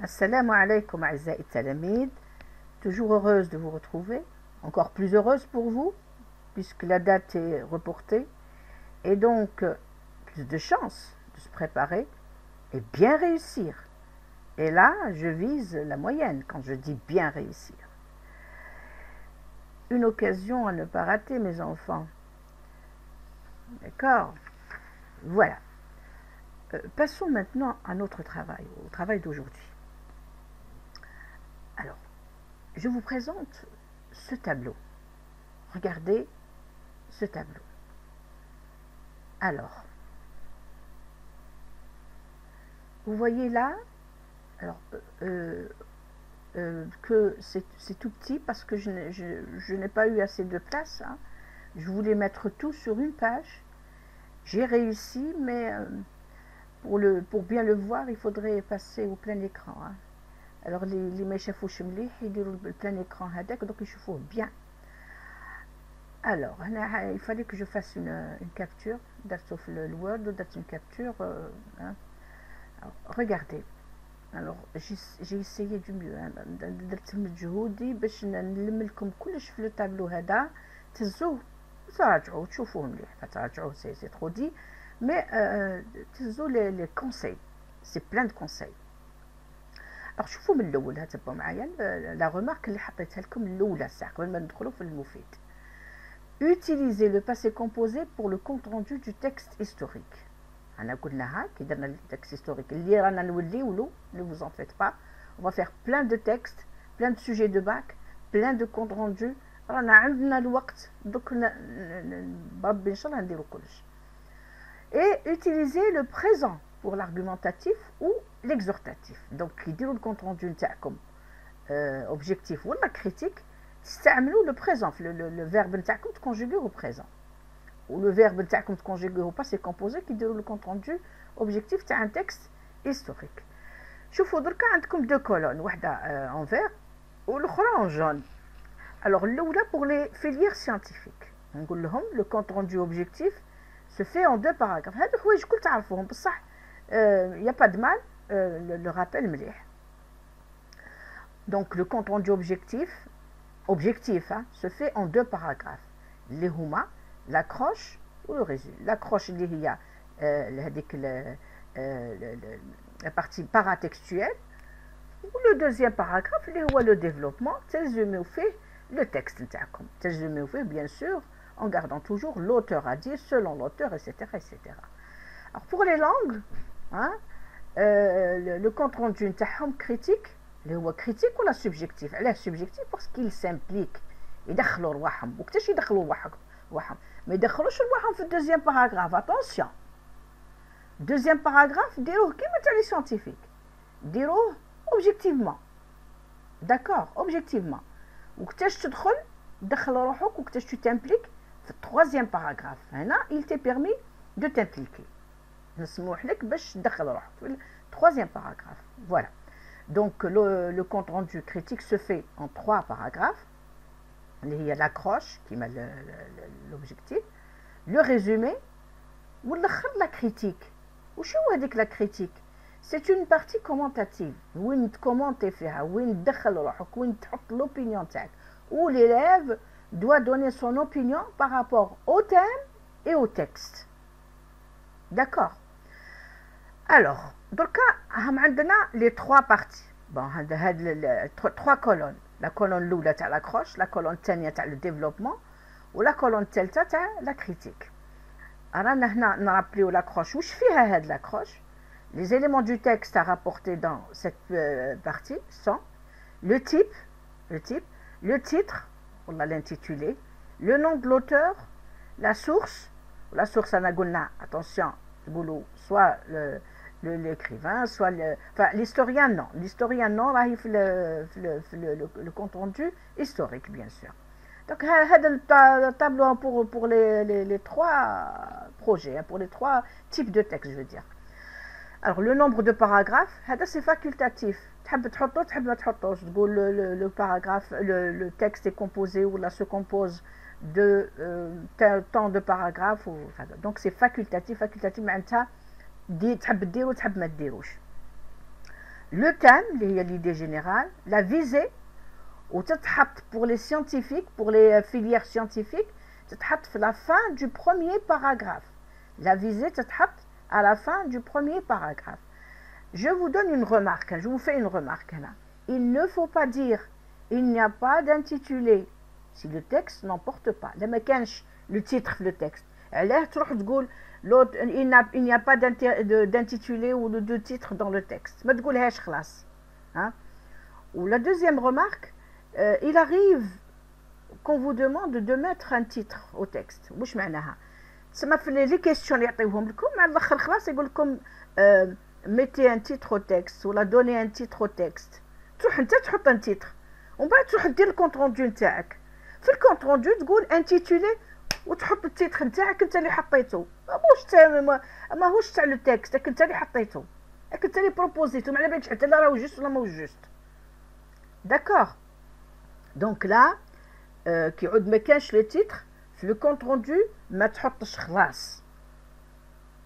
Assalamu alaikum a'izza'i talamid, toujours heureuse de vous retrouver, encore plus heureuse pour vous, puisque la date est reportée, et donc plus de chances de se préparer et bien réussir. Et là, je vise la moyenne quand je dis bien réussir. Une occasion à ne pas rater, mes enfants. D'accord? Voilà. Passons maintenant à notre travail, au travail d'aujourd'hui. Alors, je vous présente ce tableau. Regardez ce tableau. Alors, vous voyez là, alors, que c'est tout petit parce que je n'ai pas eu assez de place. Hein. Je voulais mettre tout sur une page. J'ai réussi, mais pour bien le voir, il faudrait passer au plein écran. Hein. Alors, les ما يشافوش مليح يديروا البلان écran هذاك دوك يشوفوه bien. Alors, il fallait que je fasse une capture. درتو في الوورد ودرت une capture. Hein. Alors, regardez. Alors, j'ai essayé du mieux. درت مجهودي باش نلم لكم كلش في التابلو هذا. تهزوه تراجعوا تشوفوه مليح. تراجعوه سي trop dit. Mais تهزوا les conseils. C'est plein de conseils. Alors شوفوا من الاول تبعوا معايا لا ريمارك اللي حطيتها لكم الاولى ساعه قبل ما ندخلوا في المفيد. Utilisez le passé composé pour le compte rendu du texte historique. أنا قلناها كي درنا التكست historique اللي رانا نوليولو, ne vous en faites pas. On va faire plein de textes, plein de sujets de bac, plein de comptes rendus. رانا عندنا الوقت دوك بربي ان شاء الله نديرو كلش. Et utilisez le présent pour l'argumentatif ou l'exhortatif. Donc يديروا الكونت روندو نتاعكم objectif ولا critique, تستعملوا le présent, le verbe نتاعكم تكونجوغيه au présent. Ou le verbe نتاعكم تكونجوغيه au passé composé qui يديروا le compte rendu objectif تاع un texte historique. شوفوا دركا عندكم deux colonnes, واحدة en vert والاخرى en jaune. Alors الاولى pour les filières scientifiques. نقول لهم le compte rendu objectif se fait en deux paragraphes. هادو حوايج كل تعرفوهم بصح y a pas de mal, le rappel مليح. Donc le compte rendu objectif hein, se fait en deux paragraphes. اللي هما l'accroche ou le résumé. L'accroche اللي هي هذيك la partie paratextuelle, ou le deuxième paragraphe اللي هو le développement ترجميو فيه le texte نتاعكم. ترجميو فيه bien sûr en gardant toujours l'auteur a dit, selon l'auteur, etc., etc. Alors pour les langues, hein, le compte rendu نتاعهم critique, اللي هو critique ولا subjectif. علاه subjectif parce qu'il s'implique, يدخلوا رواحهم. وقتاش يدخلوا رواحهم؟ ما يدخلوش رواحهم في الدوزيام باراغراف. attention, deuxième paragraphe ديروه كيما تاع لي scientifique, ديروه objectivement. d'accord, objectivement. وقتاش تدخل روحك وقتاش tu t'impliques في التروازيام باراغراف. هنا il t'est permis de t'impliquer, نسموح لك باش تدخل روحك في التروازيام باراغراف. voilà. Donc le compte rendu critique se fait en trois paragraphes. Il y a l'accroche qui met l'objectif, le résumé ou la critique. Ou c'est la critique? C'est une partie commentative où on commente فيها, où on تدخل روحك, où on تحط l'opinion تاعك, où l'élève doit donner son opinion par rapport au thème et au texte. D'accord? Alors, دركا هم عندنا les trois parties. Bon, هاد trois colonnes. La colonne الاولى تاع l'accroche, la colonne الثانيه تاع le développement و la colonne الثالثه تاع la critique. رانا هنا نرابليو l'accroche. واش فيها هاد l'accroche? Les éléments du texte à rapporter dans cette partie sont le titre, on a l'intitulé, le nom de l'auteur, la source أنا قلنا attention, soit l'écrivain, soit enfin l'historien non, راهي في le compte rendu historique bien sûr. Donc هذا الtableau pour les trois projets, pour les trois types de textes, je veux dire. Alors le nombre de paragraphes, c'est facultatif. تحب تحطو تحب ما تحطوش. تقول le paragraphe, le texte est composé ou là se compose de tant de paragraphes. Donc c'est facultatif. معناتها تحب ديرو تحب ما ديروش. le thème, l'idée générale, la visée, ou pour les scientifiques, pour les filières scientifiques, à la fin du premier paragraphe. La visée à la fin du premier paragraphe. Je vous donne une remarque, je vous fais une remarque là. Il ne faut pas dire il n'y a pas d'intitulé si le texte n'emporte pas. Le titre, le texte. Il n'y a pas d'intitulé ou de titre dans le texte. Hein? Ou la deuxième remarque, il arrive qu'on vous demande de mettre un titre au texte. Les questions mettez un titre au texte ou donnez un titre au texte. تروح انت تحط un titre ومن بعد تروح دير الكونت روندو نتاعك. في الكونت روندو تقول انتيتولي وتحط التيتر نتاعك انت اللي حطيته. ماهوش تاع لو تكست، انت اللي حطيته، انت اللي بروبوزيتو، ما على بالكش حتى لا راهو جوست ولا ماهوش جوست. داكوغ. دونك لا كي يعود ما كانش لو تيتر في لو كونت روندو ما تحطش خلاص.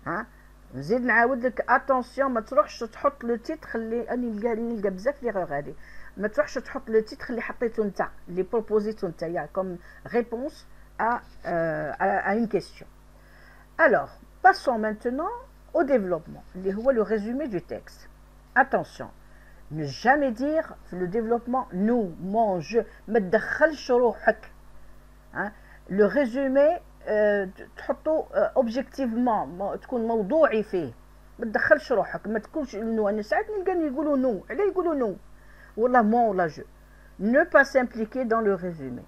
ها نزيد نعاود لك اتونسيون، ما تروحش تحط لو تيتر اللي نلقى بزاف لي غير هادي، ما تروحش تحط لو تيتر اللي حطيته انت، اللي بروبوزيتو انت يا كوم ريبونس à une question. Alors, passons maintenant au développement, اللي هو le résumé du texte. Attention, ne jamais dire le développement nous, moi, je, ما تدخلش روحك. Le résumé تحطو اوبجيكتيفمون، تكون موضوعي فيه، ما تدخلش روحك، ما تكونش نو. انا ساعات نلقى يقولوا نو، علاه يقولوا نو ولا مون ولا جو. ne pas s'impliquer dans le résumé.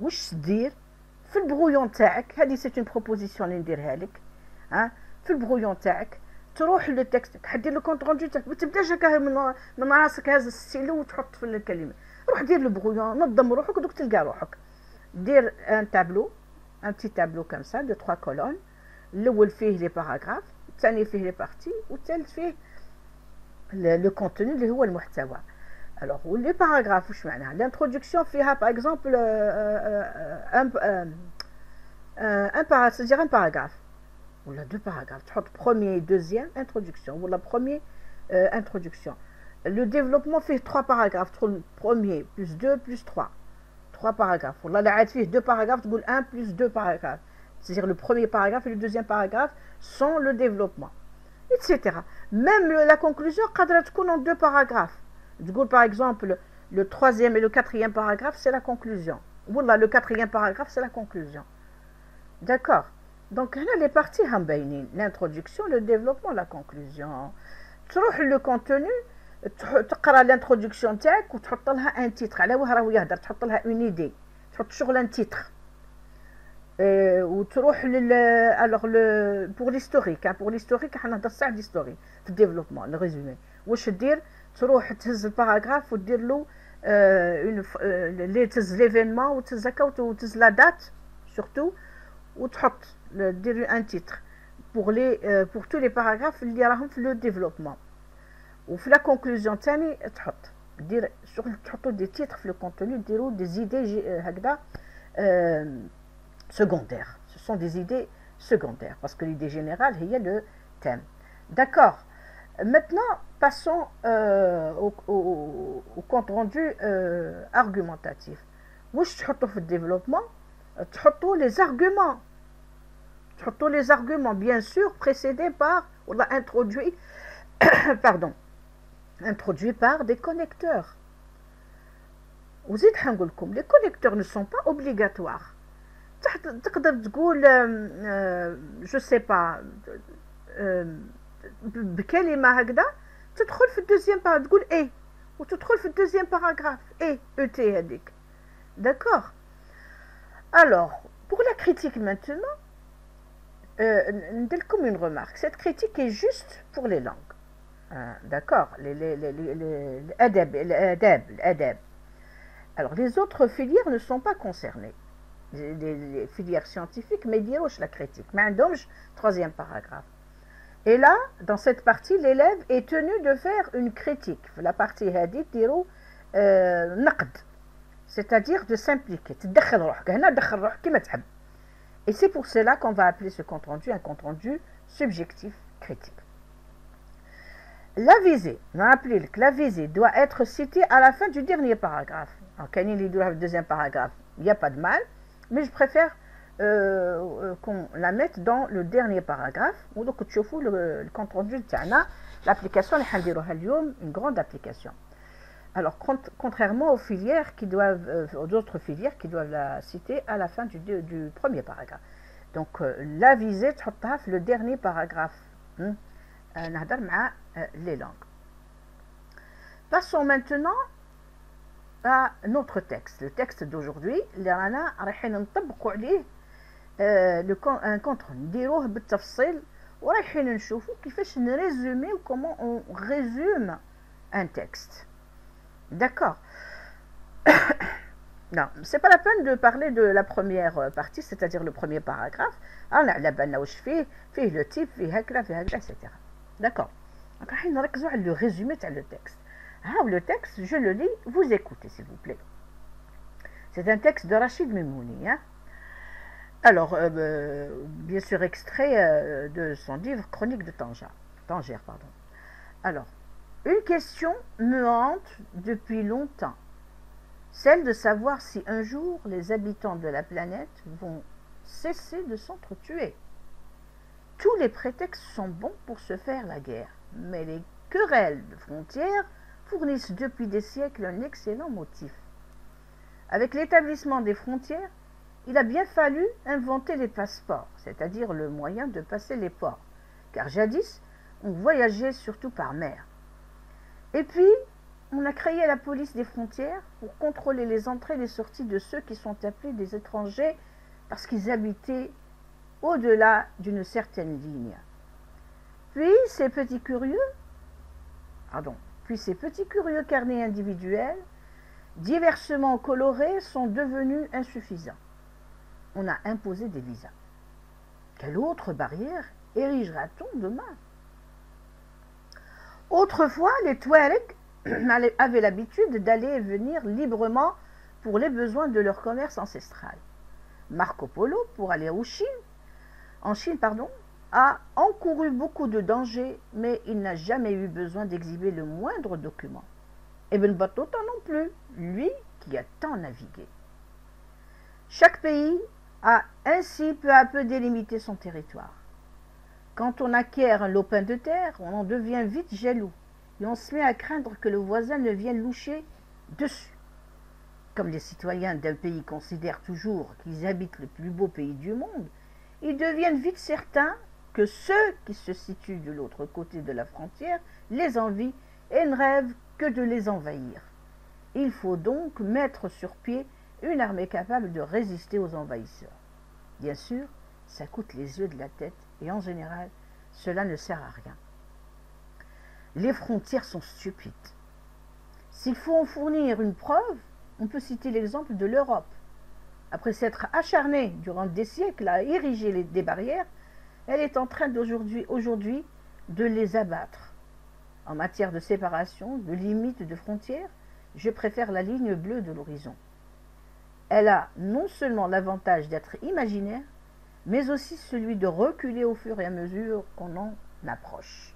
واش تدير في البرويون تاعك؟ هذه سي اون بروبوزيسيون اللي نديرها لك. في البرويون تاعك تروح للتكست، حدير لو كونت روندو تاعك، ما تبداش هكا من راسك هاز الستيلو وتحط في الكلمه. روح دير البرويون، نظم روحك ودوك تلقى روحك. دير ان تابلو، un petit tableau comme ça de 3 colonnes. الأول فيه les paragraphes، الثاني فيه les parties، والثالث فيه le contenu اللي هو المحتوى. alors les paragraphes واش معناها؟ l'introduction فيها par exemple c'est-à-dire un paragraphe ولا deux paragraphes، تحط premier deuxième introduction ولا premier introduction. le développement فيه 3 paragraphes، تقول premier plus 2 plus 3 paragraphes. والله لا عاد فيه 2 paragraphes تقول 1 plus 2 paragraphes. C'est-à-dire le premier paragraphe et le deuxième paragraphe sont le développement, etc. Même la conclusion قادرة تكون en 2 paragraphes. تقول par exemple le 3e et le 4e paragraphe c'est la conclusion. والله le 4e paragraphe c'est la conclusion. D'accord. Donc هنا les parties هم باينين، l'introduction, le développement, la conclusion. تروح le contenu، تقرا الانترودكسيون تاعك وتحط لها ان تيتر، على واه راهو يهدر، تحط لها اون ايدي، تحط شغل ان تيتر. وتروح الوغ بور ليستوريك. بور ليستوريك راح نهضر ساعه ليستوري في الديفلوبمون لو ريزومي. واش دير؟ تروح تهز الباراغراف ودير له اللي تهز ليفينمون وتهز هكا وتهز لا دات سورتو، وتحط دير ان تيتر بور تو لي باراغراف اللي راهم في لو ديفلوبمون. وفي لا كونكلوزيون تاني تحط دير شغل، تحطوا دي تيتر في لو كونتوني، ديروا دي زيدي هكذا secondaires. Ce sont des idées secondaires parce que l'idée générale هي le thème. D'accord. Maintenant passons au compte rendu argumentatif. واش تحطوا في الديفلوبمون؟ تحطوا les arguments. تحطوا les arguments bien sûr précédés par ou introduits pardon, introduit par des connecteurs. وزيد حنقول لكم les connecteurs ne sont pas obligatoires. تقدر تقول je sais pas بكلمة هكذا تدخل في الدوزيام باراغراف، تقول ايه وتدخل في الدوزيام باراغراف ايه تي هذيك. d'accord. alors pour la critique maintenant ندير لكم une remarque. cette critique est juste pour les langues. d'accord. l'adab. alors les autres filières ne sont pas concernées, les filières scientifiques mais يديروش la critique، ما عندهمش troisième paragraphe. et là dans cette partie l'élève est tenu de faire une critique. في la partie هذه ديروا نقد، c'est-à-dire de s'impliquer. تدخل روحك هنا، دخل روحك كما تحب. et c'est pour cela qu'on va appeler ce compte rendu un compte rendu subjectif critique. la visée, rappelez que la visée doit être citée à la fin du dernier paragraphe. Alors, quand il doit le deuxième paragraphe, il n'y a pas de mal, mais je préfère qu'on la mette dans le dernier paragraphe. Ou donc, tu vois le compte rendu, l'application, une grande application. Alors, contrairement aux filières qui doivent, aux autres filières qui doivent la citer à la fin du premier paragraphe. Donc, la visée, le dernier paragraphe. Les langues. Passons maintenant à notre texte. Le texte d'aujourd'hui, un contre نديروه بالتفصيل ورايحين نشوفوا كيفاش نريزومي comment on résume un texte. D'accord. Non, c'est pas la peine de parler de la première partie, c'est-à-dire le premier paragraphe. On a le type, etc. D'accord. Donc, on va regarder le résumé de le texte. Le texte, je le lis, vous écoutez s'il vous plaît. C'est un texte de Rachid Mimouni. Alors, bien sûr, extrait de son livre Chronique de Tanger. Alors, une question me hante depuis longtemps. Celle de savoir si un jour les habitants de la planète vont cesser de s'entretuer. Tous les prétextes sont bons pour se faire la guerre, mais les querelles de frontières fournissent depuis des siècles un excellent motif. Avec l'établissement des frontières, il a bien fallu inventer les passeports, c'est-à-dire le moyen de passer les ports, car jadis, on voyageait surtout par mer. Et puis, on a créé la police des frontières pour contrôler les entrées et les sorties de ceux qui sont appelés des étrangers parce qu'ils habitaient au-delà d'une certaine ligne. Puis ces petits curieux carnets individuels, diversement colorés, sont devenus insuffisants. On a imposé des visas. Quelle autre barrière érigera-t-on demain? Autrefois, les Touaregs avaient l'habitude d'aller et venir librement pour les besoins de leur commerce ancestral. Marco Polo, pour aller en Chine, a encouru beaucoup de dangers, mais il n'a jamais eu besoin d'exhiber le moindre document. Ibn Battuta non plus, lui qui a tant navigué. Chaque pays a ainsi peu à peu délimité son territoire. Quand on acquiert un lopin de terre, on en devient vite jaloux et on se met à craindre que le voisin ne vienne loucher dessus. Comme les citoyens d'un pays considèrent toujours qu'ils habitent le plus beau pays du monde, ils deviennent vite certains que ceux qui se situent de l'autre côté de la frontière les envient et ne rêvent que de les envahir. Il faut donc mettre sur pied une armée capable de résister aux envahisseurs. Bien sûr, ça coûte les yeux de la tête et en général, cela ne sert à rien. Les frontières sont stupides. S'il faut en fournir une preuve, on peut citer l'exemple de l'Europe. Après s'être acharnée durant des siècles à ériger des barrières, elle est en train aujourd'hui de les abattre. En matière de séparation, de limites, de frontières, je préfère la ligne bleue de l'horizon. Elle a non seulement l'avantage d'être imaginaire, mais aussi celui de reculer au fur et à mesure qu'on en approche.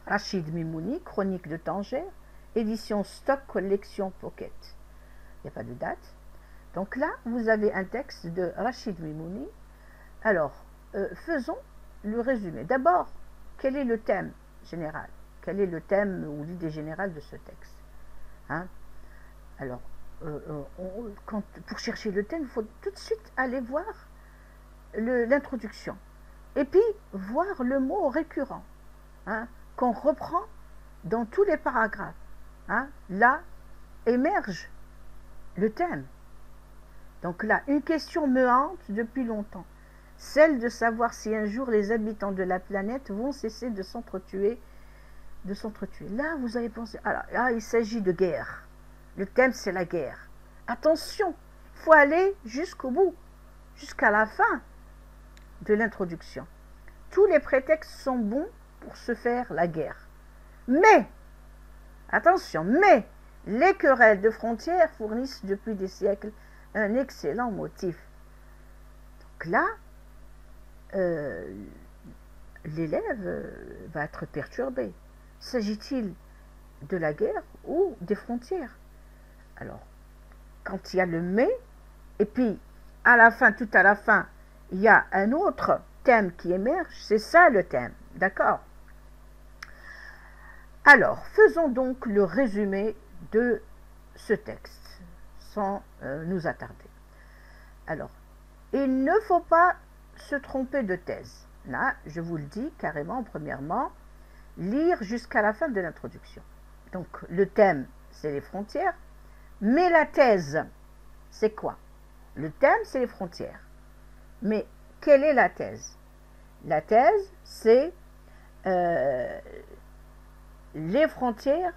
Rachid Mimouni, Chronique de Tanger, édition Stock Collection Pocket. Il n'y a pas de date. Donc là, vous avez un texte de Rachid Mimouni. Alors, faisons le résumé. D'abord, quel est le thème général? Quel est le thème ou l'idée générale de ce texte? Alors, pour chercher le thème, il faut tout de suite aller voir l'introduction. Et puis, voir le mot récurrent, qu'on reprend dans tous les paragraphes. Là, émerge le thème. Donc là, une question me hante depuis longtemps. Celle de savoir si un jour les habitants de la planète vont cesser de s'entretuer. Là, vous avez pensé, il s'agit de guerre. Le thème, c'est la guerre. Attention, il faut aller jusqu'au bout, jusqu'à la fin de l'introduction. Tous les prétextes sont bons pour se faire la guerre. Mais, attention, les querelles de frontières fournissent depuis des siècles un excellent motif. Donc là, l'élève va être perturbé. S'agit-il de la guerre ou des frontières? Alors, quand il y a le mais, et puis à la fin, tout à la fin, il y a un autre thème qui émerge, c'est ça le thème, d'accord? Alors, faisons donc le résumé de ce texte, sans nous attarder. Alors, il ne faut pas se tromper de thèse. Là, je vous le dis carrément, premièrement, lire jusqu'à la fin de l'introduction. Donc, le thème, c'est les frontières, mais la thèse, c'est quoi? Le thème, c'est les frontières. Mais quelle est la thèse? La thèse, c'est les frontières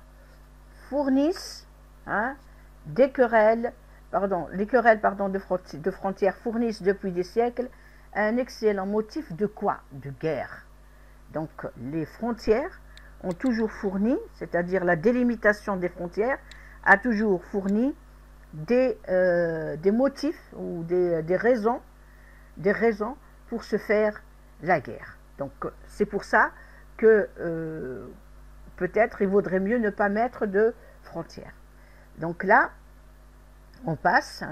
fournissent les querelles de frontières fournissent depuis des siècles un excellent motif de quoi? De guerre. Donc les frontières ont toujours fourni, c'est-à-dire la délimitation des frontières a toujours fourni des motifs ou des raisons pour se faire la guerre. Donc c'est pour ça que peut-être il vaudrait mieux ne pas mettre de frontières. Donc là, on passe,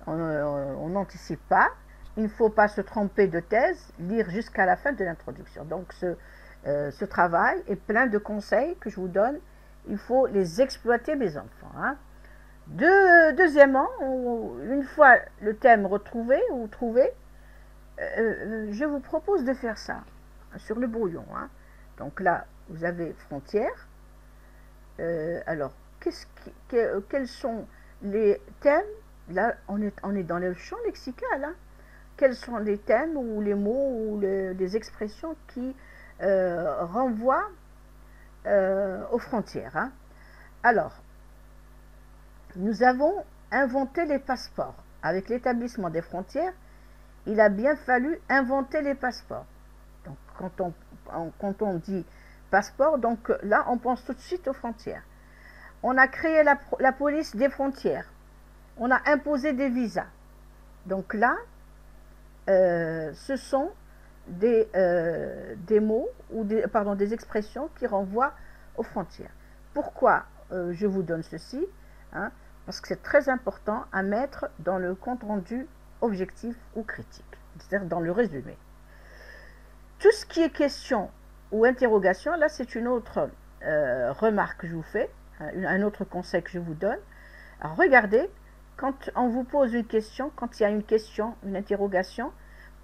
on n'anticipe pas, il ne faut pas se tromper de thèse, lire jusqu'à la fin de l'introduction. Donc ce travail est plein de conseils que je vous donne, il faut les exploiter mes enfants. Deuxièmement, une fois le thème retrouvé ou trouvé, je vous propose de faire ça sur le brouillon. Donc là, vous avez frontières. Alors, quels sont les thèmes? Là, on est dans le champ lexical. Quels sont les thèmes ou les mots ou les expressions qui renvoient aux frontières? Alors, nous avons inventé les passeports. Avec l'établissement des frontières, il a bien fallu inventer les passeports. Donc, quand on dit passeport, donc là, on pense tout de suite aux frontières. On a créé la police des frontières. On a imposé des visas. Donc là, ce sont des mots ou des expressions qui renvoient aux frontières. Pourquoi je vous donne ceci? Parce que c'est très important à mettre dans le compte-rendu objectif ou critique, c'est-à-dire dans le résumé. Tout ce qui est question ou interrogation, là c'est une autre remarque que je vous fais, un autre conseil que je vous donne. Alors regardez, quand on vous pose une question, quand il y a une question, une interrogation,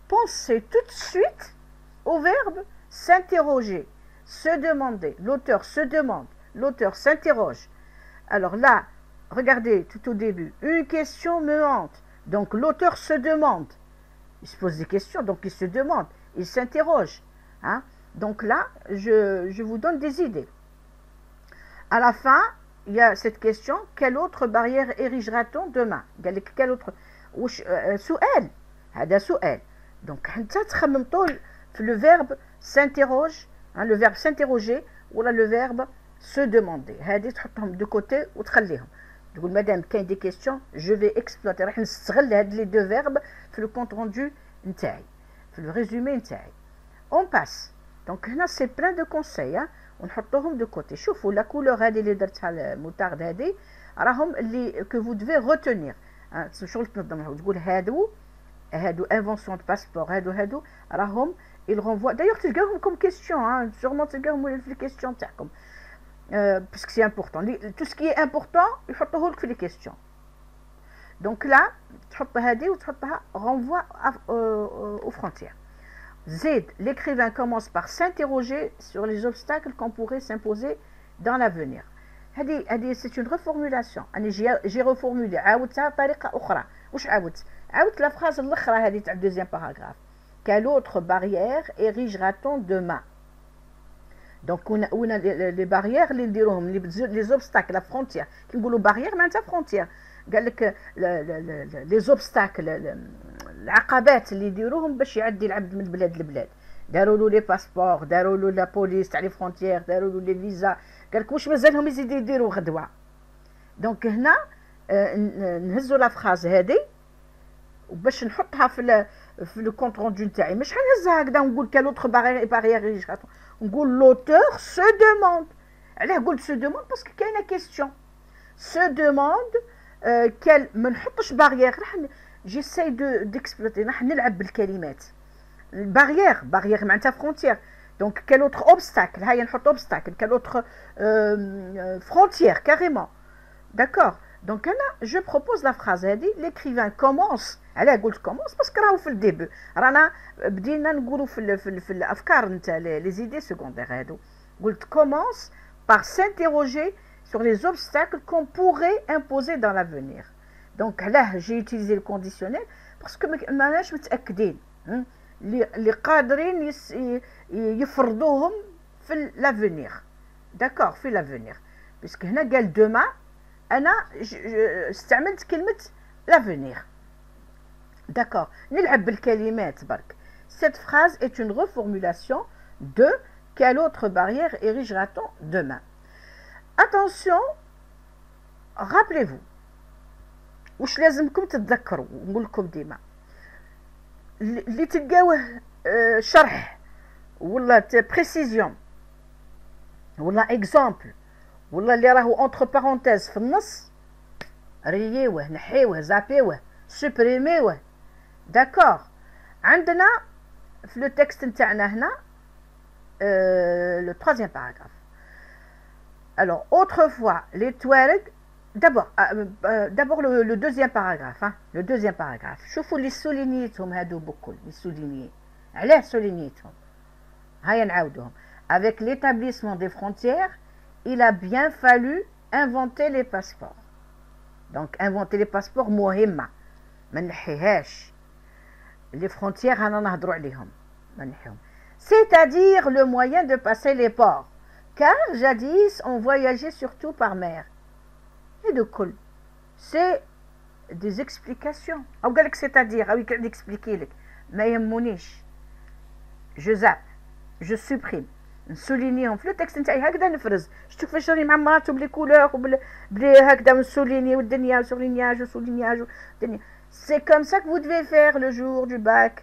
pensez tout de suite au verbe s'interroger, se demander. L'auteur se demande, l'auteur s'interroge. Alors là, regardez tout au début, une question me hante. Donc l'auteur se demande, il se pose des questions, donc il se demande, il s'interroge. Donc là, je vous donne des idées. À la fin, il y a cette question, quelle autre barrière érigera-t-on demain? Quelle autre سؤال هذا سؤال. Donc le verbe s'interroge, le verbe s'interroger ou le verbe se demander. هذه تحطهم de côté وتخليهم. تقول مادام كاين des questions, je vais exploiter, راح نستغل هاد les deux verbes في le compte rendu نتاعي, في le résumé نتاعي. On passe. Donc هنا c'est plein de conseils, ونحطوهم de côté. شوفوا la couleur هذه اللي درتها الموتارد هذه راهم اللي que vous devez retenir. شغل تنظمها وتقول هادو invention de passeport هادو راهم ils renvoient. D'ailleurs تلقاهم comme question, sûrement تلقاهم في les questions تاعكم. Puisque c'est important. Tout ce qui est important, il faut que les questions. Donc là, renvoie aux frontières. Z, l'écrivain commence par s'interroger sur les obstacles qu'on pourrait s'imposer dans l'avenir. C'est une reformulation. J'ai reformulé. عاودتها بطريقة أخرى. وش عاودت la phrase الأخرى هذه تاع deuxième paragraphe. Quelle autre barrière érigera-t-on demain? Donc on a les barrières les obstacles, la frontière. Qui نقولوا barrière معناتها frontière. قال لك les obstacles العقبات اللي يديروهم باش يعدي العبد من بلاد لبلاد. داروا له لي باسبور، داروا له لا بوليس تاع لي فرونتيير، داروا له لي فيزا. قال لك واش مازالهم يزيدوا يديروا غدوه. دونك هنا نهزوا لا فراز هذه وباش نحطها في لو كونت روندو نتاعي مش حنهزها هكذا ونقول كال اوتر باريير ريجيستراتور، نقول لوتور سو دوموند. علاه قلت سو دوموند؟ باسكو كاينه كيستيون سو دوموند كال ما نحطش باريير، راح جيساي ديكسبلوتي، راح نلعب بالكلمات. باريير معناتها فرونتيير، دونك كال اوتر اوبستاكل، هيا نحط اوبستاكل، كال اوتر فرونتيير كاريمون. داكور. دونك انا جو بروبوز لا فراز هادي، ليكريفان كومونس. علاه قلت كومونس؟ باسكو راهو في الديبي، رانا بدينا نقولوا في الافكار نتاع لي زيدي سكوندير هادو. قلت كومونس par s'interroger sur les obstacles qu'on pourrait imposer dans l'avenir. Donc là j'ai utilisé le conditionnel parce que ماناش متاكدين اللي قادرين يفرضوهم في لافونير. داكور، في لافونير، باسكو هنا قال دوما، انا استعملت كلمه لافونير. داكور، نلعب بالكلمات برك. Cette phrase est une reformulation de quelle autre barrière érigera-t-on demain. Attention, rappelez-vous واش لازمكم تتذكروا، نقول لكم ديما اللي تلقاوه شرح ولا بريسيزيون ولا اكزامبل ولا اللي راهو اونتر بارونتيز في النص، ريوه، نحيوه، زابيوه، سوبريميوه. داكور. عندنا في لو تكست نتاعنا هنا le troisième paragraphe. Alors, autrefois, les Touaregs, d'abord le deuxième paragraphe, hein, le deuxième paragraphe. شوفوا اللي سولينيتهم هادو بكل، اللي سوليني. علاه سولينيتهم؟ هيا نعاودوهم. Avec l'établissement des frontières, il a bien fallu inventer les passeports. Donc, inventer les passeports مهمة، ما نحيهاش. Les frontières أنا نهضروا عليهم، ما نحيهم. C'est-à-dire le moyen de passer les ports, car jadis on voyageait surtout par mer. Et de cool, c'est des explications. أو قالك c'est-à-dire، أو يقعد expliquer لك، ما يهمونيش. Je zappe, je supprime، نسولينيهم في التكست نتاعي هكذا، نفرز. شتو كيفاش راني معمراتهم بلي كولور بلي هكذا نسوليني والدنيا سولينياج الدنيا. C'est comme ça que vous devez faire le jour du bac.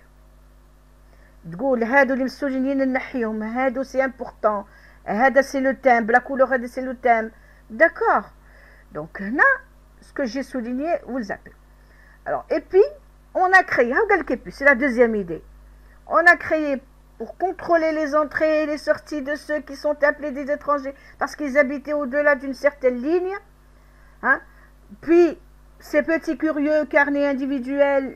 تقول هادو اللي مسولينين نحيهم، هادو سي امبورطون، هذا سي لو تيم، بلا كولور هذا سي لو تيم. داكور. دونك هنا سكو جي سوليني vous zappez. Alors et puis on a créé، هاو قالك et puis c'est la deuxième idée. On a créé pour contrôler les entrées et les sorties de ceux qui sont appelés des étrangers parce qu'ils habitaient au-delà d'une certaine ligne, hein. Puis ces petits curieux carnets individuels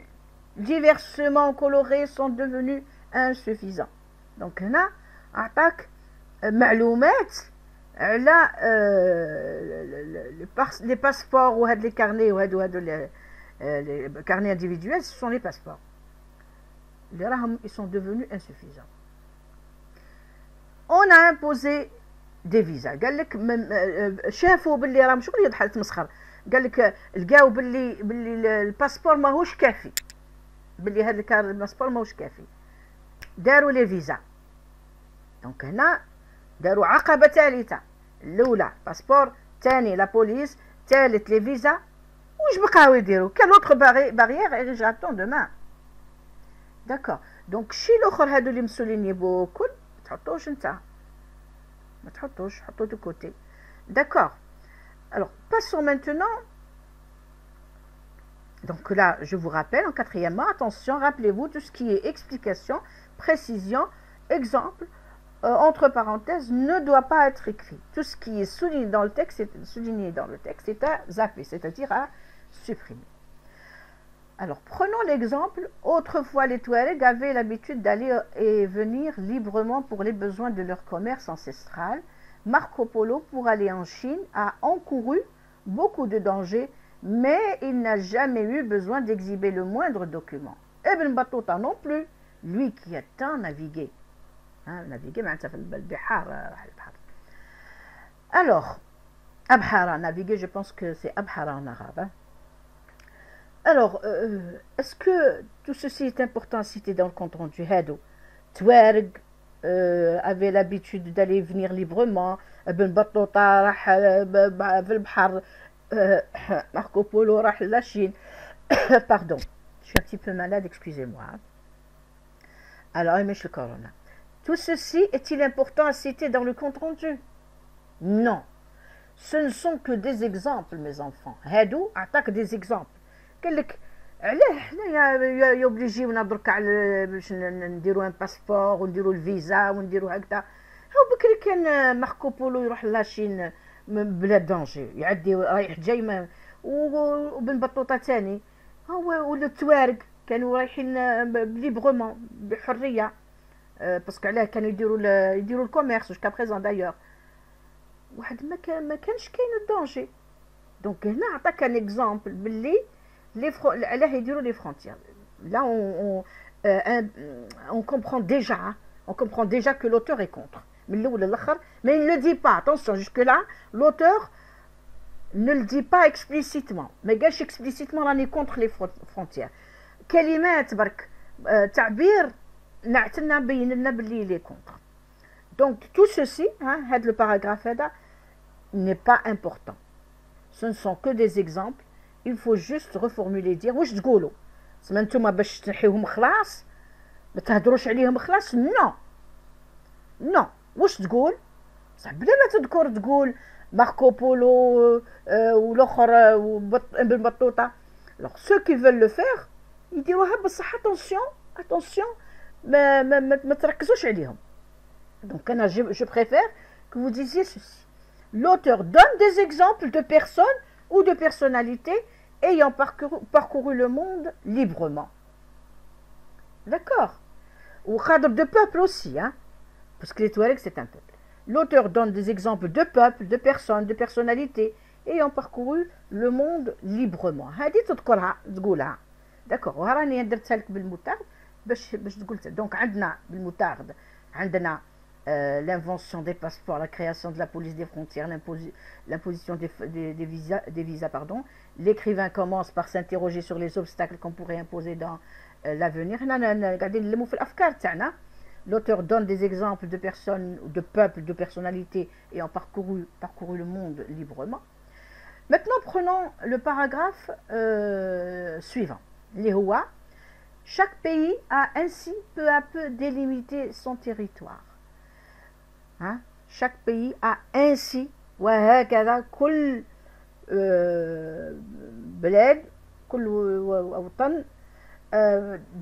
diversement colorés sont devenus insuffisants. Donc هنا أعطاك معلومات على les passeports وهاد les carnets وهادو les carnets individuels. Ce sont les passeports اللي راهم ils sont devenus insuffisants. On a imposé des visas. قال لك شافوا باللي راهم شغل يضحك تمسخر، قال لك لقاو باللي الباسبور ماهوش كافي، باللي هذا الباسبور ماهوش كافي، داروا لي فيزا. دونك هنا داروا عقبة ثالثة، الأولى باسبور، ثاني لا بوليس، ثالث لي فيزا. واش بقاو يديروا؟ كان لوطخ باريير إيريجاتون دومان. داكور. دونك الشي الاخر هادو اللي مسوليني بكل ما تحطوش نتا، ما تحطوش، حطو دو كوتي. داكور. Alors, passons maintenant. Donc là, je vous rappelle, en quatrièmement, attention, rappelez-vous tout ce qui est explication, précision, exemple, entre parenthèses, ne doit pas être écrit. Tout ce qui est souligné dans le texte est à zapper, c'est-à-dire à supprimer. Alors, prenons l'exemple. Autrefois, les Touaregs avaient l'habitude d'aller et venir librement pour les besoins de leur commerce ancestral. Marco Polo, pour aller en Chine, a encouru beaucoup de dangers, mais il n'a jamais eu besoin d'exhiber le moindre document. Ibn Battuta non plus, lui qui a tant navigué. Navigué, alors, Abhara, naviguer, je pense que c'est Abhara en arabe. Hein. Alors, est-ce que tout ceci est important à citer dans le compte rendu Hado? Touareg avait l'habitude d'aller venir librement. Ibn Battuta راح في البحر. Marco Polo راح la Chine. Pardon, je suis un petit peu malade, excusez-moi. Alors, le corona. Tout ceci est-il important à citer dans le compte rendu? Non. Ce ne sont que des exemples, mes enfants. هادو attaque des exemples. قال لك علاه حنايا يوبليجيونا درك على باش نديرو ان باسبور ونديرو الفيزا ونديرو هكذا. هاو بكري كان ماركو بولو يروح لاشين بلا دونجي يعدي رايح جاي وبن بطوطه ثاني هو ولا التوارق كانوا رايحين ليبغومون بحريه باسكو علاه كانوا يديروا الكوميرس جوسكا بريزون دايوغ واحد ما كانش كاين الدونجي. دونك هنا عطاك ان اكزامبل باللي علاه يديروا لي فرونتيير. Là on comprend déjà que l'auteur est contre. Mais il ne le dit pas. Attention, jusque là l'auteur ne le dit pas explicitement. Mais قالش explicitement راني contre les frontières. كلمات برك تعبير نعتنا بين لنا باللي il est contre. Donc tout ceci, هذا le paragraphe هذا n'est pas important. Ce ne sont que des exemples. Il faut juste reformuler, dire واش تقولوا سما نتوما باش تنحيوهم خلاص ما تهضروش عليهم خلاص. نو واش تقول صح بلا ما تذكر تقول ماركو بولو والاخر ابن بطوطه. alors ceux qui veulent le faire يديروها بصح attention ما تركزوش عليهم. donc انا je préfère que vous disiez ceci: l'auteur donne des exemples de personnes ou de personnalités ayant parcouru le monde librement. D'accord. Ou cadre de peuple aussi, parce que les Touaregs c'est un peuple. L'auteur donne des exemples de peuples, de personnes, de personnalités ayant parcouru le monde librement. هذه تقولها. D'accord. وراني درتها لك بالمتاغ باش تقول. donc عندنا بالمتاغ عندنا l'invention des passeports, la création de la police des frontières, l'imposition des visas, pardon. L'écrivain commence par s'interroger sur les obstacles qu'on pourrait imposer dans l'avenir. L'auteur donne des exemples de personnes, de peuples, de personnalités ayant parcouru le monde librement. Maintenant, prenons le paragraphe suivant. Chaque pays a ainsi peu à peu délimité son territoire. Chaque pays a ainsi وهكذا كل بلاد كل وطن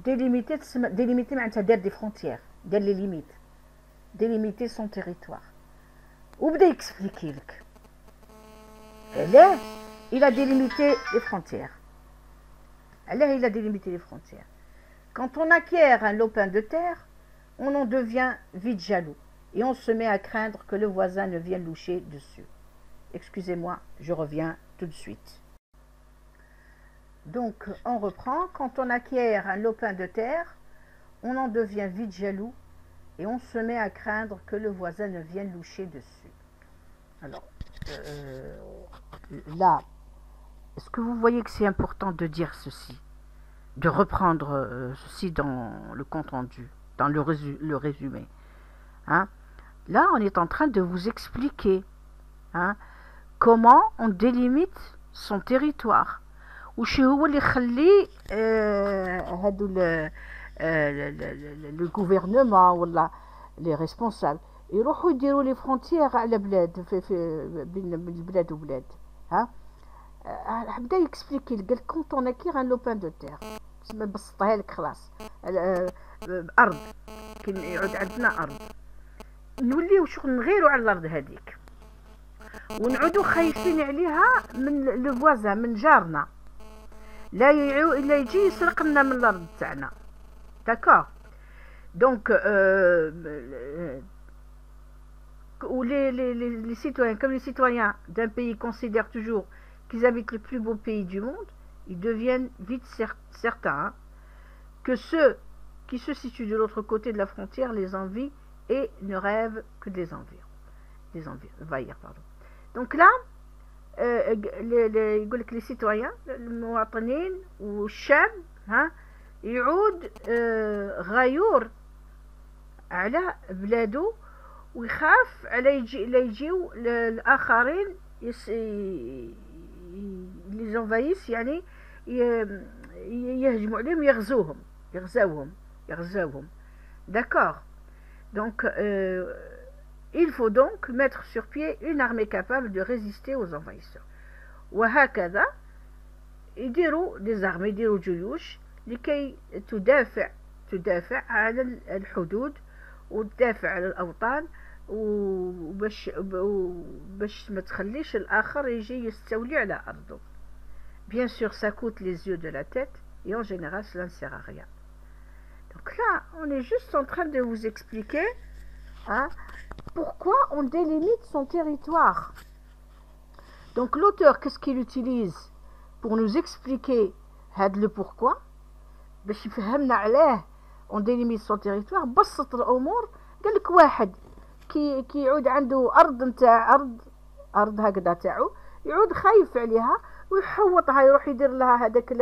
délimité معناتها دار دي فرونتيير دار لي ليميت délimité son territoire. وبدا يكسبليكي لك علاه il a délimité les frontières. علاه il a délimité les frontières. Quand on acquiert un lopin de terre, on en devient vite jaloux et on se met à craindre que le voisin ne vienne loucher dessus. Excusez-moi, je reviens tout de suite. Donc, on reprend. Quand on acquiert un lopin de terre, on en devient vite jaloux et on se met à craindre que le voisin ne vienne loucher dessus. Alors, là, est-ce que vous voyez que c'est important de dire ceci, de reprendre ceci dans le compte rendu, dans le résumé, Là, on est en train de vous expliquer comment on délimite son territoire. وشي هو اللي يخلي هادو le gouvernement ولا les responsables يروحوا يديروا لي فرونتيير على بلاد في بين البلاد وبلاد. بدا يكسبليكي قال كونت اون اكير ان لوبان دو تير بسطها لك خلاص ارض كي يعود عندنا ارض نوليو شغل نغيروا على الارض هذيك ونعودوا خايفين عليها من لو فوازان من جارنا لا يجي يسرق لنا من الارض تاعنا. داكور. دونك ou les citoyens, comme les citoyens d'un pays considèrent toujours qu'ils habitent le plus beau pays du monde, ils deviennent vite certains que ceux qui se situent de l'autre côté de la frontière les envient et ne rêvent que de les envahir. Donc là, les citoyens, المواطنين والشعب يعود غيور على بلاده ويخاف على يجيو الآخرين les envahissent يعني يهجموا عليهم يغزوهم D'accord. Donc, il faut donc mettre sur pied une armée capable de résister aux envahisseurs. وهكذا يديروا des armées يديروا جيوش لكي تدافع على الحدود وتدافع على الأوطان وباش ما تخليش الآخر يجي يستولي على أرضه. Bien sûr, ça coûte les yeux de la tête et en général, cela ne sert à rien. Donc là, on est juste en train de vous expliquer hein, pourquoi on délimite son territoire. Donc l'auteur, qu'est-ce qu'il utilise pour nous expliquer le pourquoi باش يفهمنا علاه on délimite son territoire. بسط الأمور قال لك واحد كي يعود عنده أرض نتاع أرض هكذا تاعو يعود خايف عليها ويحوطها يروح يدير لها هذاك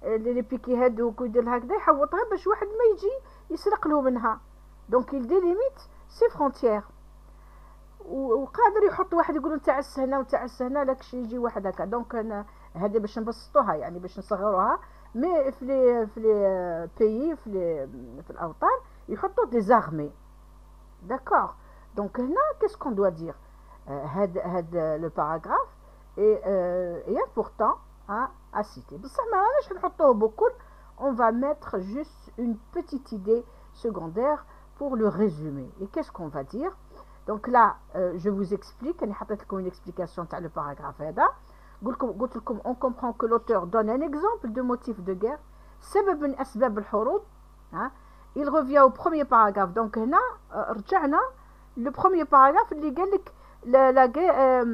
لي بيكي هادوك ويدير لها هكذا يحوطها باش واحد ما يجي يسرق له منها. دونك il délimite ses frontières. وقادر يحط واحد يقول نتاع السهنه ونتاع السهنه لاكش يجي واحد هكا. دونك انا هذه باش نبسطوها يعني باش نصغروها مي في لي بيي في الاوطان يحطوا دي زارمي. داكور. دونك هنا qu'est-ce qu'on doit dire هاد لو باراغراف est important à citer. بصح ما راناش نحطوه بكل. On va mettre juste une petite idée secondaire pour le résumer. Et qu'est-ce qu'on va dire? Donc là, je vous explique. أنا حطيت لكم une explication تاع le paragraphe هذا. قلت لكم on comprend que l'auteur donne un exemple de motif de guerre. سبب من أسباب الحروب. Il revient au premier paragraphe. Donc هنا رجعنا le premier paragraphe اللي قال لك la guerre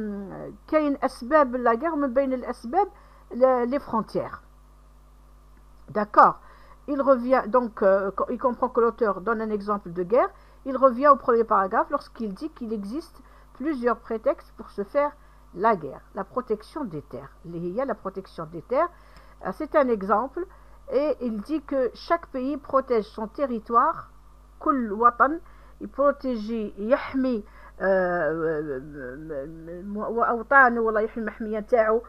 كاين أسباب la guerre من بين الأسباب les frontières. D'accord. Il revient donc il comprend que l'auteur donne un exemple de guerre. Il revient au premier paragraphe lorsqu'il dit qu'il existe plusieurs prétextes pour se faire la guerre. La protection des terres. Il y a la protection des terres. C'est un exemple. Et il dit que chaque pays protège son territoire. كل وطن يبروتيجي يحمي وأوطانه ولا يحمي المحمية تاعو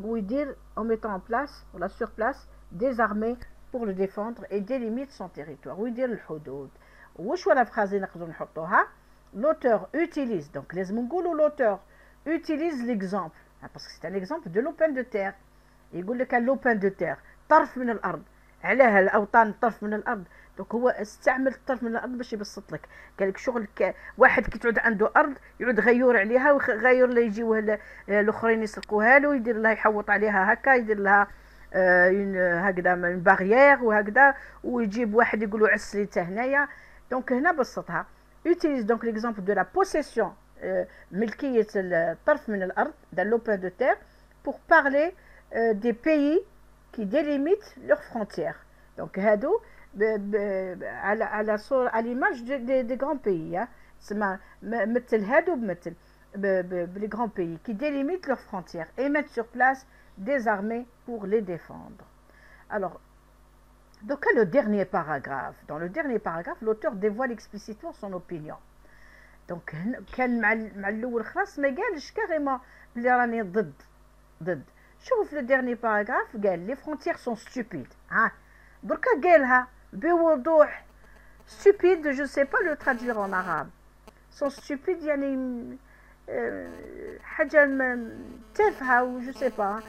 ويدير en mettant en place ولا sur place des armées pour le défendre et délimite son territoire. ويدير الحدود. وش ولا phrase نقدر نحطوها. L'auteur utilise, donc لازم نقولوا l'auteur utilise l'exemple parce que c'est un exemple de lopin de terre. يقول لك اللوبان دو تير طرف من الارض. علاه الاوطان طرف من الارض. دونك هو استعمل الطرف من الارض باش يبسط لك. قال لك شغل واحد كي تعود عنده ارض يعود غيور عليها وغير لا يجيوه الاخرين يسرقوها له ويدير لها يحوط عليها هكا يدير لها هكذا من باغيير وهكذا ويجيب واحد يقولوا عسلي تا هنايا. دونك هنا بسطها. utilise donc l'exemple de la possession ملكية الطرف من الارض dans l'open de terre pour parler des pays qui délimitent leurs frontières. Donc هادو à l'image des grands pays. مثل هادو بمثل les grands pays qui délimitent leurs frontières et mettent sur place des armées pour les défendre. Alors donc le dernier paragraphe. Dans le dernier paragraphe, l'auteur dévoile explicitement son opinion. Donc كان مع الأول خلاص ما قالش كاريمون بلي راني ضد. شوف le dernier paragraphe قال les frontières sont stupides. دركا قالها بوضوح. Stupide, je ne sais pas le traduire en arabe. Sont stupides يعني حاجة تافهة ou je sais pas.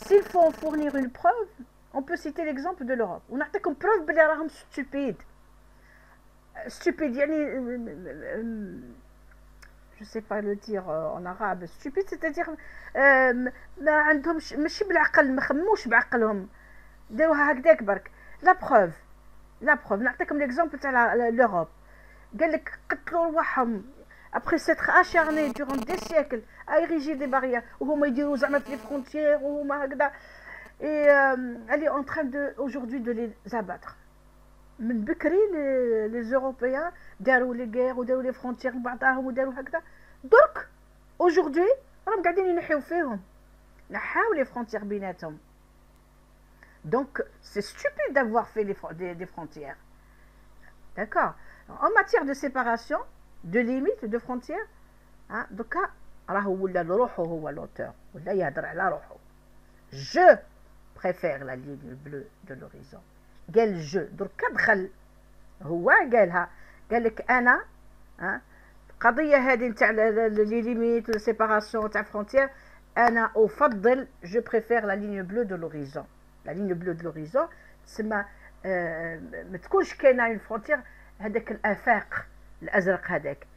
S'il faut en fournir une preuve, on peut citer l'exemple de l'Europe. ونعطيكم preuve بلي راهم stupide. Stupide يعني je sais pas le dire en arabe. Stupide c'est-à-dire ما عندهمش ماشي بالعقل ما خموش بعقلهم داروها هكذاك برك. لا بروف نعطيكم ليكزامبل تاع l'Europe. قال لك قتلوا رواحهم après s'être acharnés durant des siècles à ériger des barrières وهما يديروا زعما في les frontières وهما هكذا et elle est en train de aujourd'hui de les abattre. من بكري les Européens داروا les guerres وداروا les frontières لبعضهم وداروا هكذا. درك aujourd'hui راهم قاعدين ينحيو فيهم نحاو les frontières بيناتهم. Donc c'est stupide d'avoir fait des frontières. D'accord. En matière de séparation, de limites, de frontières, donc راهو ولا روحو هو l'auteur ولا يهضر على روحو. Je préfère la ligne bleue de l'horizon. قال je دركا دخل هو قالها، قال لك انا القضيه هذه نتاع لي ليميت و سيباراسيون تاع فرونتيير، انا افضل جو بريفير لا ليني بلو دو لوريزون. لا ليني بلو دو لوريزون تسمى ما تكونش كاينه اون فرونتيير، هذاك الافاق الازرق هذاك.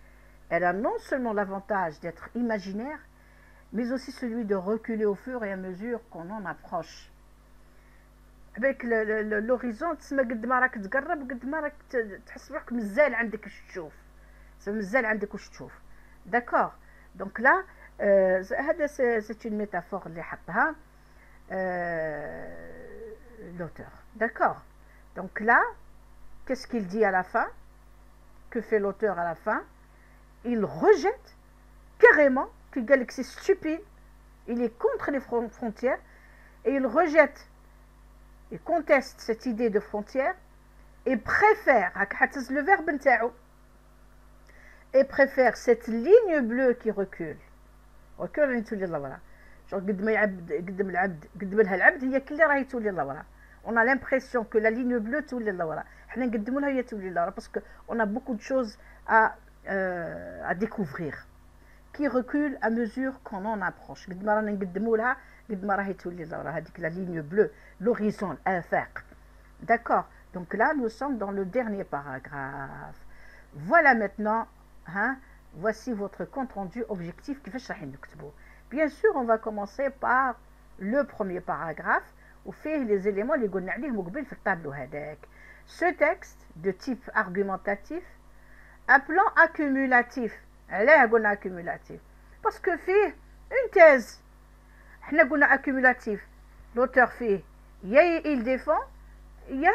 Elle a non seulement l'avantage d'être imaginaire, mais aussi celui de reculer au fur et à mesure qu'on en approche. avec l'horizon تسمى قد ما راك تقرب قد ما راك تحس روحك مازال عندك واش تشوف، مازال عندك واش تشوف. داكور دونك لا هذا سي اون ميتافور اللي حطها l'auteur. D'accord. Donc là, qu'est-ce qu'il dit à la fin? Que fait l'auteur à la fin? Il rejette carrément, qu'il dit que c'est stupide, il est contre les frontières, et il rejette et conteste cette idée de frontière, et préfère, le verbe نتاعو, et préfère cette ligne bleue qui recule. recule يعني تولي لورا. قد ما يعبد قدم العبد قدم لها العبد هي كل راهي تولي لورا. On a l'impression que la ligne bleue تولي لورا. حنا نقدموا لها هي تولي لورا parce que on a beaucoup de choses à découvrir qui recule à mesure qu'on en approche. قد ما رانا نقدموا لها قد ما راهي تولي لورا. هذيك la ligne bleue, l'horizon, الآفاق. D'accord. Donc là nous sommes dans le dernier paragraphe. Voilà maintenant voici votre compte rendu objectif كيفاش راح نكتبوه. Bien sûr, on va commencer par le premier paragraphe où fait les éléments اللي قلنا عليهم قبل في الطابلو هذاك. Ce texte de type argumentatif, un plan accumulatif. علاه قلنا accumulatif parce que فيه une thèse. احنا قلنا accumulatif. L'auteur fait il défend, il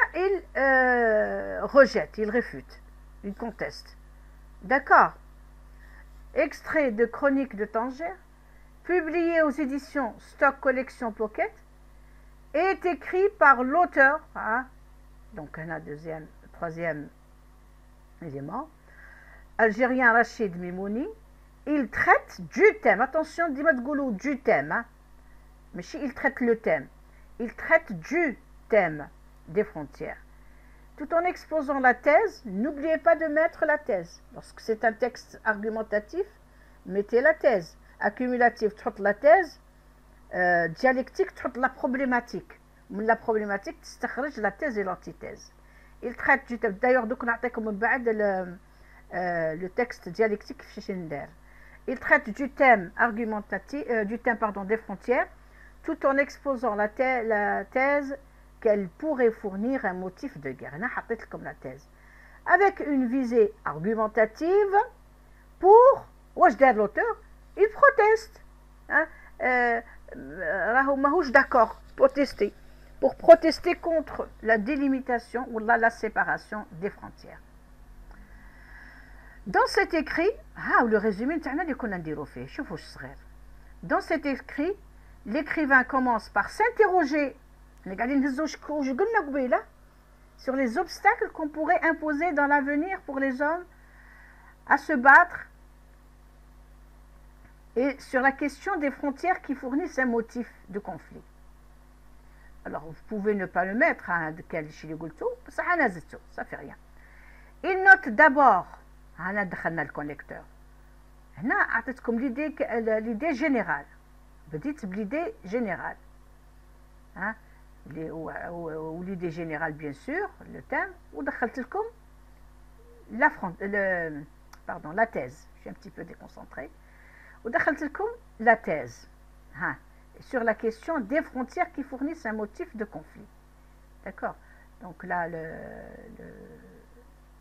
rejette, il réfute, il conteste. D'accord. Extrait de Chronique de Tanger, publié aux éditions Stock Collection Pocket, est écrit par l'auteur, donc on a troisième élément, algérien Rachid Mimouni. Il traite du thème, attention, dis-moi de goulou, du thème, mais si il traite le thème, il traite du thème des frontières. Tout en exposant la thèse, n'oubliez pas de mettre la thèse. Lorsque c'est un texte argumentatif, mettez la thèse. Accumulatif, تحط la thèse. Dialectique, تحط la problématique. من la problématique, تستخرج la thèse et l'antithèse. Il traite du thème. D'ailleurs, donc on a comme بعد le texte dialectique في ندير. Il traite du thème argumentatif, des frontières, tout en exposant la thèse qu'elle pourrait fournir un motif de guerre. أنا حطيت لكم la thèse. Avec une visée argumentative pour واش دار l'auteur? Il proteste. راهو ماهوش d'accord, protester. Pour protester contre la délimitation ou la séparation des frontières. Dans cet écrit, le résumé تاعنا اللي كنا نديرو فيه, شوفوا واش صغير. Dans cet écrit, l'écrivain commence par s'interroger sur les obstacles qu'on pourrait imposer dans l'avenir pour les hommes à se battre et sur la question des frontières qui fournissent un motif de conflit. Alors vous pouvez ne pas le mettre, ça fait rien. Il note d'abord, دخلنا le connecteur. هنا أعطيتكم l'idée générale. بديت بلidée générale. ou l'idée générale bien sûr, le thème, ودخلت لكم la thèse. Je suis un petit peu déconcentrée. ودخلت لكم la thèse sur la question des frontières qui fournissent un motif de conflit. D'accord. Donc là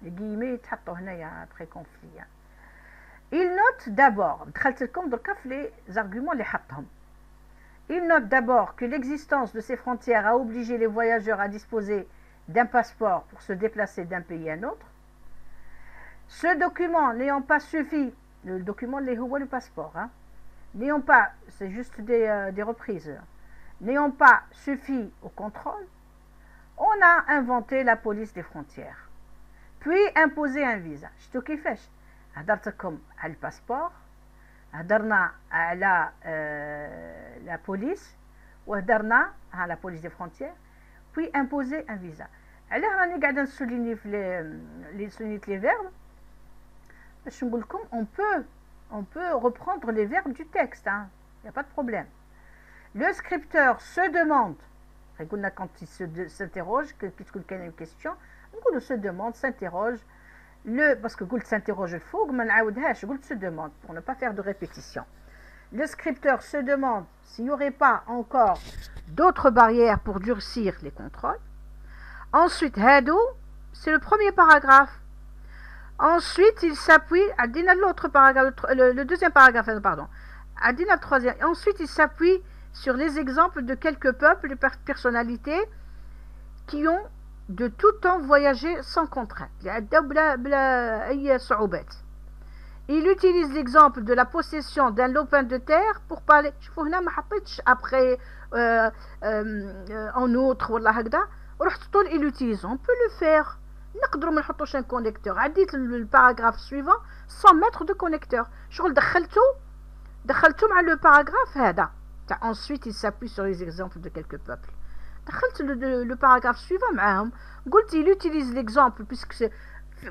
les guillemets يتحطوا هنايا après conflit. Il note d'abord, دخلت لكم دركا في les arguments اللي حطهم. Il note d'abord que l'existence de ces frontières a obligé les voyageurs à disposer d'un passeport pour se déplacer d'un pays à un autre. Ce document n'ayant pas suffi, le document le passeport, n'ayant pas, c'est juste des reprises, n'ayant pas suffi au contrôle, on a inventé la police des frontières, puis imposé un visa. شتو كيفاش؟ هدرتكم على الباسبور، هدرنا على la police وهدرنا على la police des frontières, puis imposer un visa. علاه راني قاعده نسوليني في لي سونيت لي فيرب باش نقول لكم on peut reprendre les verbes du texte, hein. Il n'y a pas de problème. Le scripteur se demande, quand il s'interroge, puisqu'il y a une question, on se demande, s'interroge, parce que Gould s'interroge le faux, Gould se demande, pour ne pas faire de répétition. Le scripteur se demande s'il n'y aurait pas encore d'autres barrières pour durcir les contrôles. Ensuite, Hadou, c'est le premier paragraphe. Ensuite, il s'appuie à l'autre paragraphe, le deuxième paragraphe, pardon. À le troisième. Ensuite, il s'appuie sur les exemples de quelques peuples et personnalités qui ont de tout temps voyagé sans contrainte. Il utilise l'exemple de la possession d'un lopin de terre pour parler. Après, en outre, il utilise. On peut le faire. نقدروا ما نحطوش un connecteur. عديت le paragraphe suivant sans mettre de connecteur. شغل دخلته مع le paragraphe هذا. Ensuite, il s'appuie sur les exemples de quelques peuples. دخلت le paragraphe suivant معاهم. قلت il utilise l'exemple puisque c'est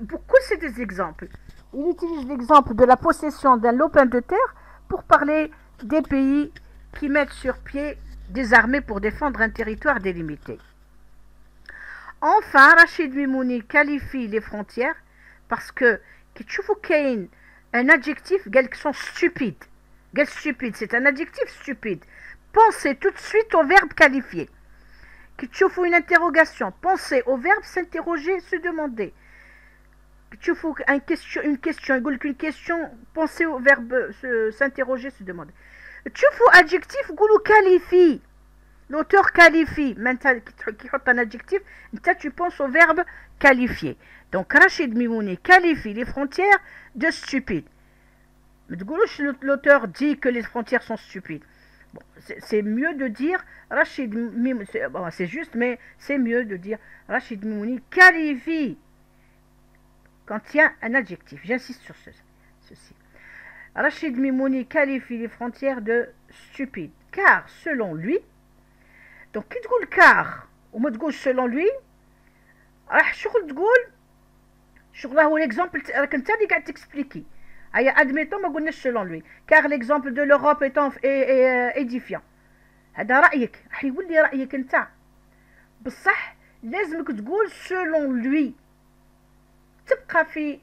pourquoi c'est des exemples. Il utilise l'exemple de la possession d'un lopin de terre pour parler des pays qui mettent sur pied des armées pour défendre un territoire délimité. Enfin, Rachid Mimouni qualifie les frontières parce que un adjectif qui sont stupides. Stupide, c'est un adjectif stupide. Pensez tout de suite au verbe qualifié. Une interrogation, pensez au verbe s'interroger, se demander. Une question, pensez au verbe s'interroger, se demander. Adjectif, qualifie. L'auteur qualifie, qui un adjectif, tu penses au verbe qualifier. Donc Rachid Mimouni qualifie les frontières de stupides. Mais l'auteur dit que les frontières sont stupides. Bon, c'est mieux de dire Rachid Mimouni, c'est juste, mais c'est mieux de dire Rachid Mimouni qualifie quand il y a un adjectif. J'insiste sur ceci. Rachid Mimouni qualifie les frontières de stupides, car selon lui, donc كي تقول كار وما تقولش selon lui راح شغل تقول شغل هو l'exemple راك انت اللي قاعد تكسبليكي هيا admettons ما قلناش selon lui car l'exemple de l'Europe est édifiant هذا رأيك راح يولي رأيك انت بصح لازمك تقول selon lui تبقى في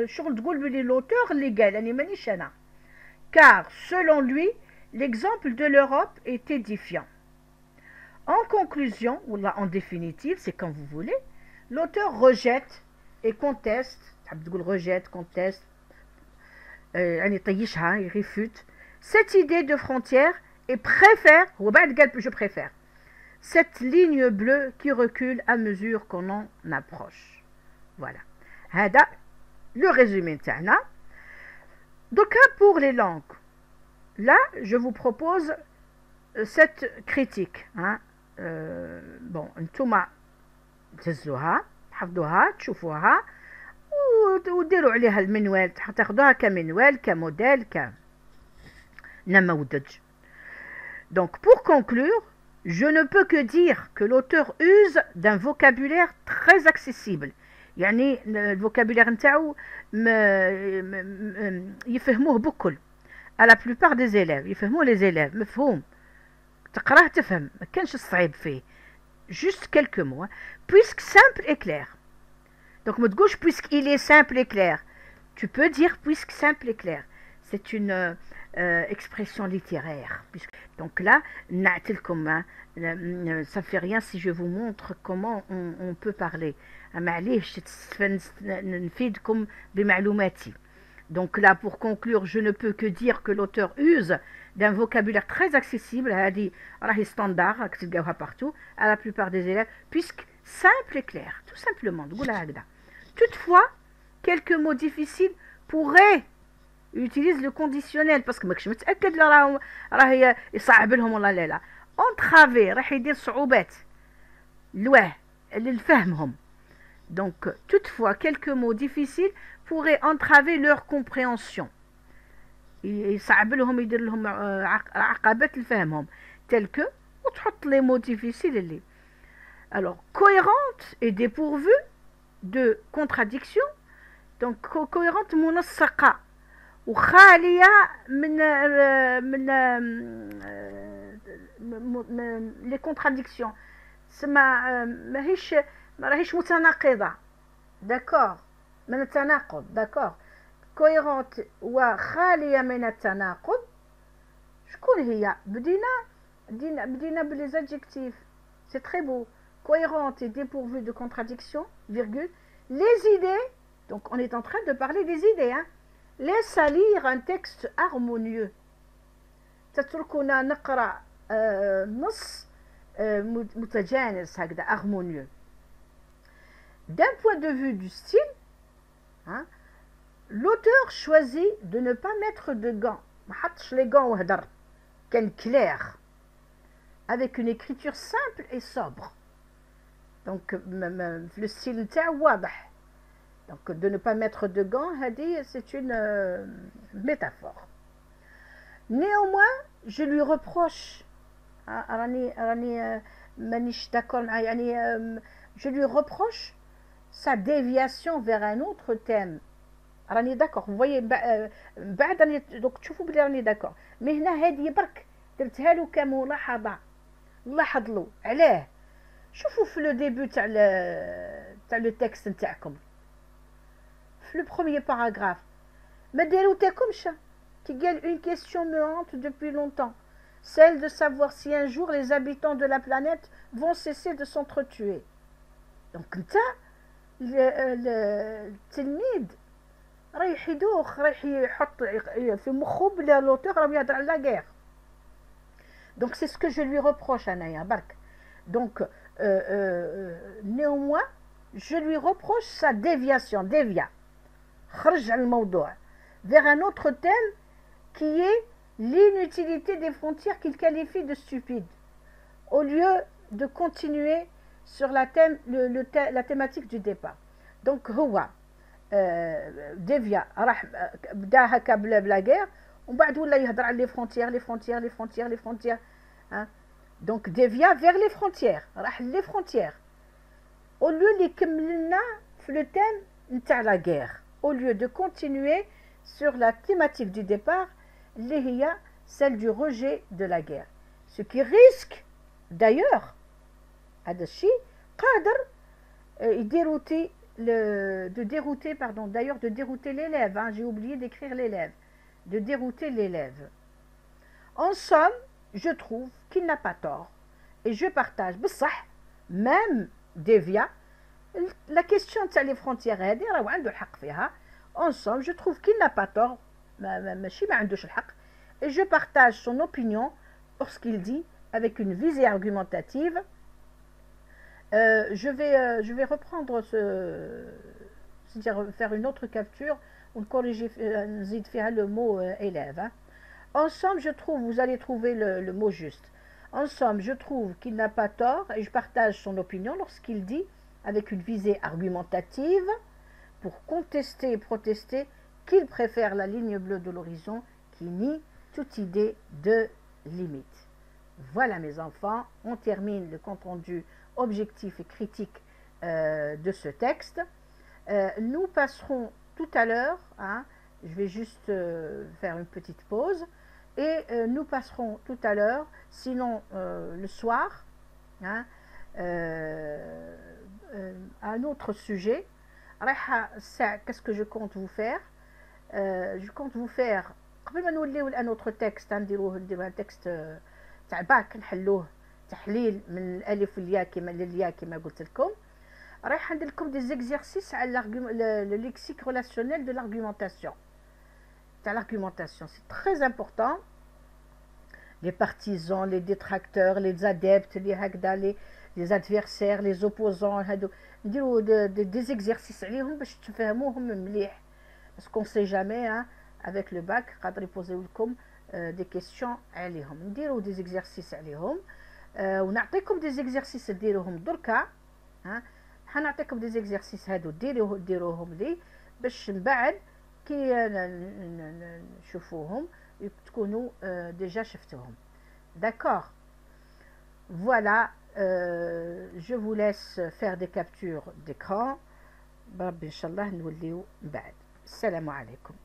شغل تقول بلي l'auteur اللي قال أنا مانيش أنا car selon lui l'exemple de l'Europe est édifiant. En conclusion, ou là en définitive, c'est comme vous voulez, l'auteur rejette et conteste, rejette, conteste, il réfute cette idée de frontière et préfère, je préfère, cette ligne bleue qui recule à mesure qu'on en approche. Voilà. Hada, le résumé تاعنا. Donc pour les langues, là je vous propose cette critique. Hein. Bon, انتوما تهزوها تحفظوها تشوفوها وديروا عليها المنوال تاخذوها كمنوال كموديل كنموذج. Donc pour conclure, je ne peux que dire que l'auteur use d'un vocabulaire très accessible. يعني الفوكابولير نتاعو يفهموه بكل à la plupart des élèves يفهموه les élèves مفهوم تقراه تفهم ما كانش الصعيب فيه juste quelques mots puisque simple et clair. Donc ما تقولش puisqu'il est simple et clair, tu peux dire puisque simple et clair, c'est une expression littéraire. Donc là نعتلكم ça fait rien si je vous montre comment on peut parler. معليش نفيدكم بمعلوماتي. Donc là, pour conclure, je ne peux que dire que l'auteur use d'un vocabulaire très accessible, standard, partout, à la plupart des élèves, puisque simple et clair, tout simplement. Toutefois, quelques mots difficiles pourraient utiliser le conditionnel, parce que je me entraver, راح يدير صعوبات لفهمهم. Donc, toutefois, quelques mots difficiles pourraient entraver leur compréhension. يصعب لهم يدير لهم عقبات لفهمهم tels que وتحط les mots difficiles اللي Alors, cohérente et dépourvue de contradiction. Donc, cohérente منسقة وخالية من les contradictions. ماهيش متناقضة. D'accord. من التناقض. D'accord. cohérente وخالية من التناقض. شكون هي؟ بدينا بلي adjectifs. C'est très beau. Cohérente et dépourvue de contradiction, virgule. Les idées, donc on est en train de parler des idées, hein. Laisse à lire un texte harmonieux. تتركنا نقرأ نص متجانس هكذا harmonieux. D'un point de vue du style, hein, l'auteur choisit de ne pas mettre de gants. ما حطش les gants وهدر. كان clair. Avec une écriture simple et sobre. Donc le style نتاعو واضح. Donc de ne pas mettre de gants, c'est une métaphore. Néanmoins, je lui reproche, je lui reproche sa déviation vers un autre thème. راني d'accord, vous voyez بعد راني donc تشوفوا بلي راني d'accord. mais هنا هذه برك درتها له كملاحظة. لاحظ له علاه. شوفوا في لو ديبي تاع لو تكست نتاعكم. Le premier paragraphe. Mais déroutez-comme qui gagne une question me hante depuis longtemps, celle de savoir si un jour les habitants de la planète vont cesser de s'entretuer. Donc, le tilmid رايح يدوخ رايح يحط في مخه بلي l'auteur راه يهضر على la guerre. Donc c'est ce que je lui reproche Anaya Bark. Donc néanmoins je lui reproche sa déviation, خرج على الموضوع vers un autre thème qui est l'inutilité des frontières qu'il qualifie de stupides, au lieu de continuer sur la thématique du départ. Donc هو ديفيا راح بدا هكا بلا guerre ومن بعد ولا يهضر على les frontières hein. Donc dévia vers les frontières راح les frontières au lieu اللي يكمل لنا في le thème نتاع la guerre, au lieu de continuer sur la thématique du départ, celle du rejet de la guerre. Ce qui risque, d'ailleurs, de dérouter l'élève. Hein, j'ai oublié d'écrire l'élève. De dérouter l'élève. En somme, je trouve qu'il n'a pas tort. Et je partage, même Devia, la question de les frontières, en somme, je trouve qu'il n'a pas tort, et je partage son opinion lorsqu'il dit, avec une visée argumentative, je vais reprendre c'est-à-dire faire une autre capture, ou corriger le mot élève. Hein. En somme, je trouve, vous allez trouver le mot juste. En somme, je trouve qu'il n'a pas tort, et je partage son opinion lorsqu'il dit, avec une visée argumentative, pour contester et protester qu'il préfère la ligne bleue de l'horizon qui nie toute idée de limite. Voilà mes enfants, on termine le compte-rendu objectif et critique de ce texte. Nous passerons tout à l'heure, hein, je vais juste faire une petite pause, et nous passerons tout à l'heure, sinon le soir, hein, un autre sujet. Qu'est-ce que je compte vous faire? Je compte vous faire قبل ما نوليو un autre texte نديروه un texte تاع باك نحلوه تحليل من الالف والياء كما للياء كما قلت لكم. رايح ندير لكم des exercices على le lexique relationnel de l'argumentation. L'argumentation, c'est très important. Les partisans, les détracteurs, les adeptes, les adversaires, les opposants, نديروا des exercices عليهم باش تفهموهم مليح. Parce qu'on sait jamais, hein, avec le bac, قادر يبوزيو لكم des questions عليهم. نديروا des exercices عليهم. ونعطيكم des exercices ديروهم دركا. حنعطيكم des exercices هادو ديروهم لي باش من بعد كي نشوفوهم تكونوا déjà شفتوهم. D'accord. Voilà, Je vous laisse faire des captures d'écran. Inch'Allah, nous le Salam alaikum.